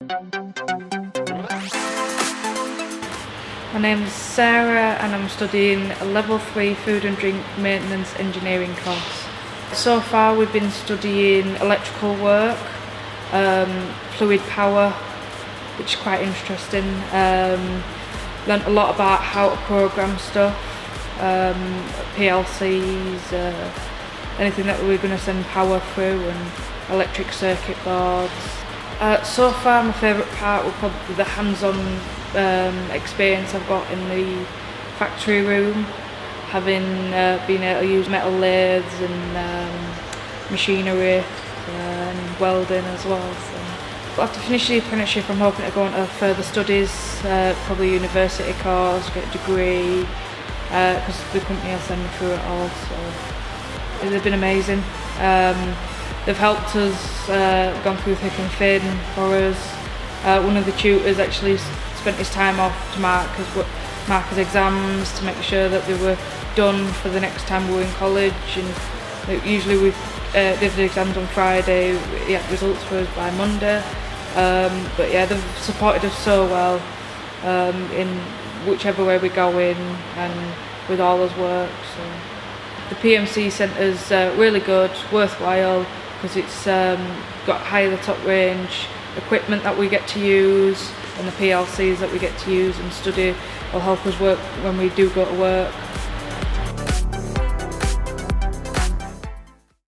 My name's Sarah and I'm studying a level 3 food and drink maintenance engineering course. So far we've been studying electrical work, fluid power, which is quite interesting. Learnt a lot about how to program stuff, PLCs, anything that we're going to send power through, and electric circuit boards. So far my favourite part will probably be the hands-on experience I've got in the factory room, having been able to use metal lathes and machinery and welding as well. So after finishing the apprenticeship I'm hoping to go on to further studies, probably university course, get a degree, because the company will send me through it all. So they've been amazing. They've helped us, gone through thick and thin for us. One of the tutors actually spent his time off to mark his exams, to make sure that they were done for the next time we were in college. And usually we did the exams on Friday, he had results for us by Monday. But yeah, they've supported us so well in whichever way we go in and with all his work. So the PMC centre's really good, worthwhile, because it's got high of the top range equipment that we get to use, and the PLCs that we get to use and study will help us work when we do go to work.